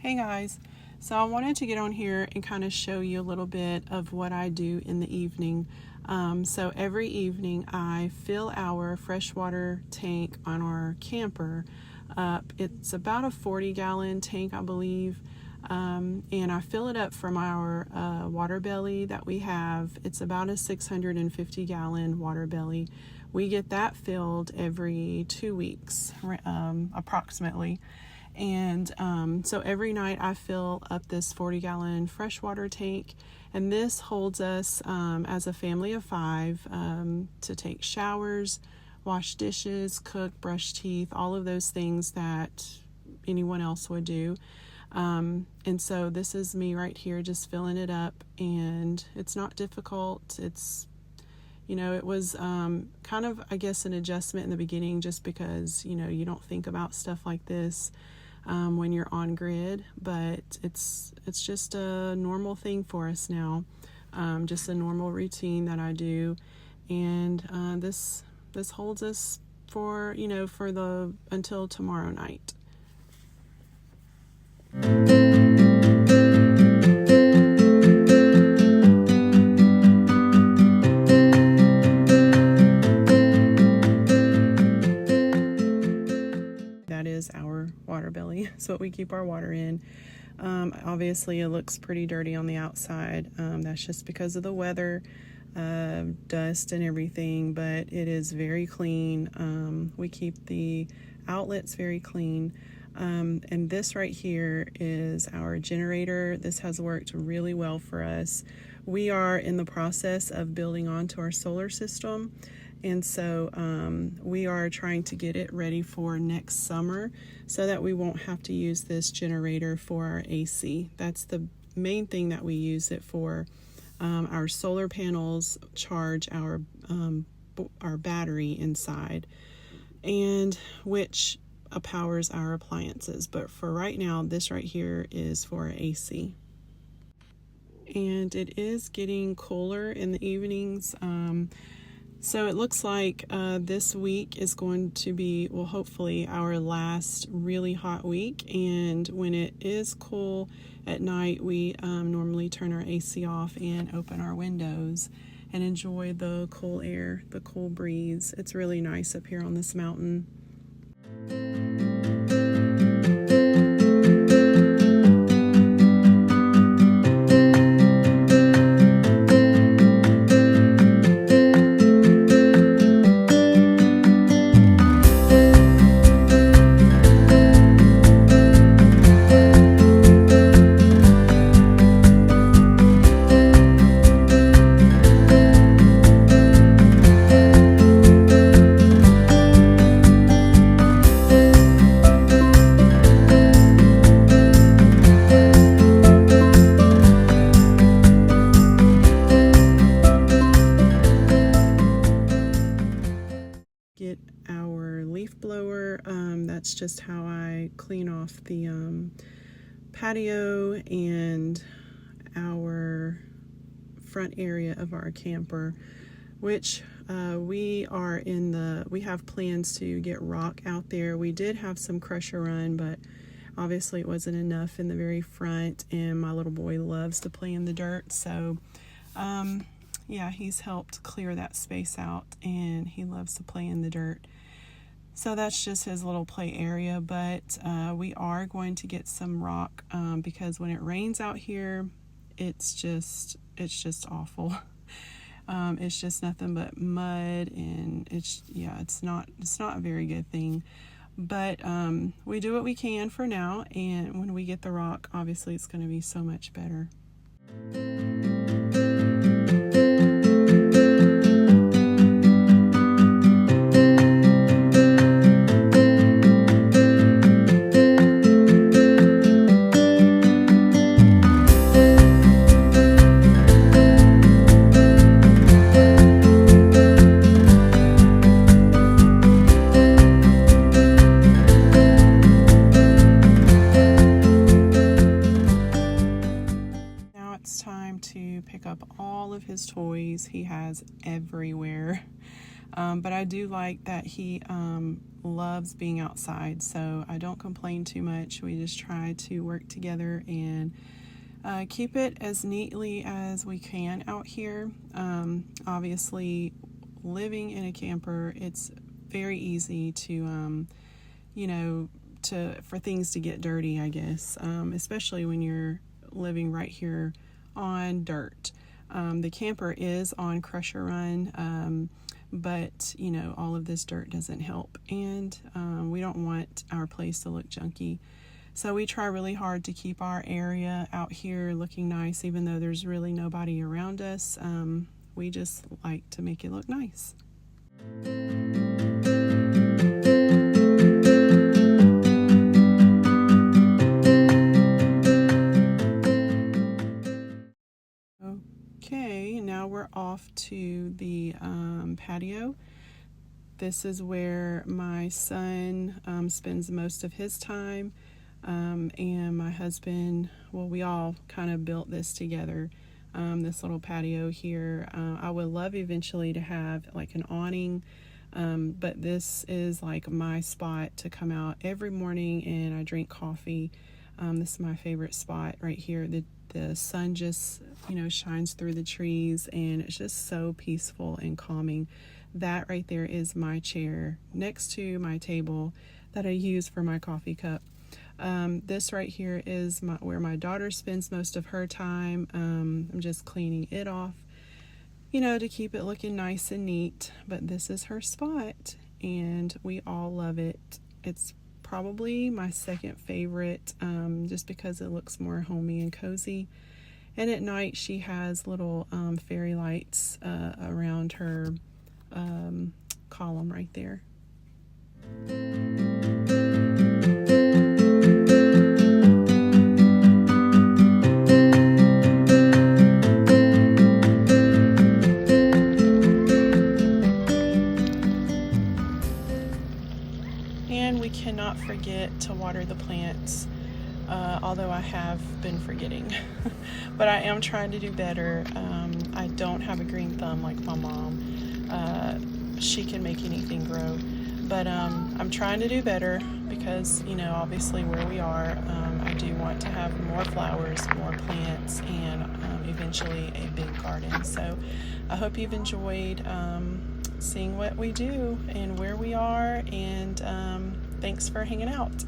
Hey guys, so I wanted to get on here and kind of show you a little bit of what I do in the evening. So every evening I fill our freshwater tank on our camper up. It's about a 40-gallon tank, I believe, and I fill it up from our water belly that we have. It's about a 650-gallon water belly. We get that filled every 2 weeks, approximately. And so every night I fill up this 40-gallon freshwater tank, and this holds us as a family of 5 to take showers, wash dishes, cook, brush teeth, all of those things that anyone else would do. And so this is me right here just filling it up, and it's not difficult. It's, it was kind of, I guess, an adjustment in the beginning just because, you don't think about stuff like this when you're on grid, but it's just a normal thing for us now, just a normal routine that I do, and this holds us for until tomorrow night. That is our water belly. It's what we keep our water in. Obviously it looks pretty dirty on the outside. That's just because of the weather, dust and everything, but it is very clean. We keep the outlets very clean. And this right here is our generator. This has worked really well for us. We are in the process of building onto our solar system. And so we are trying to get it ready for next summer so that we won't have to use this generator for our AC. That's the main thing that we use it for. Our solar panels charge our battery inside, and which powers our appliances. But for right now, this right here is for AC. And it is getting cooler in the evenings. So it looks like this week is going to be, well, hopefully our last really hot week. And when it is cool at night, we normally turn our AC off and open our windows and enjoy the cool air, the cool breeze. It's really nice up here on this mountain. Get our leaf blower. That's just how I clean off the patio and our front area of our camper, which we have plans to get rock out there. We did have some crusher run, but obviously it wasn't enough in the very front, and my little boy loves to play in the dirt, so yeah, he's helped clear that space out, and he loves to play in the dirt. So that's just his little play area, but we are going to get some rock because when it rains out here, it's just awful. It's just nothing but mud, and it's not a very good thing. But we do what we can for now, and when we get the rock, obviously it's going to be so much better. It's time to pick up all of his toys he has everywhere. But I do like that he loves being outside, so I don't complain too much. We just try to work together and keep it as neatly as we can out here. Obviously, living in a camper, it's very easy to, for things to get dirty, I guess, especially when you're living right here on dirt. The camper is on Crusher Run, but all of this dirt doesn't help, and we don't want our place to look junky. So we try really hard to keep our area out here looking nice, even though there's really nobody around us. We just like to make it look nice. Okay, now we're off to the patio. This is where my son spends most of his time. And my husband, well, we all kind of built this together, this little patio here. I would love eventually to have like an awning, but this is like my spot to come out every morning and I drink coffee. This is my favorite spot right here. The sun just, shines through the trees, and it's just so peaceful and calming. That right there is my chair next to my table that I use for my coffee cup. This right here is where my daughter spends most of her time. I'm just cleaning it off, to keep it looking nice and neat. But this is her spot, and we all love it. It's probably my second favorite, just because it looks more homey and cozy. And at night she has little fairy lights around her column right there. And we cannot forget to water the plants, although I have been forgetting. But I am trying to do better. I don't have a green thumb like my mom. She can make anything grow. But I'm trying to do better because, obviously where we are, I do want to have more flowers, more plants, and eventually a big garden. So I hope you've enjoyed seeing what we do and where we are, and thanks for hanging out.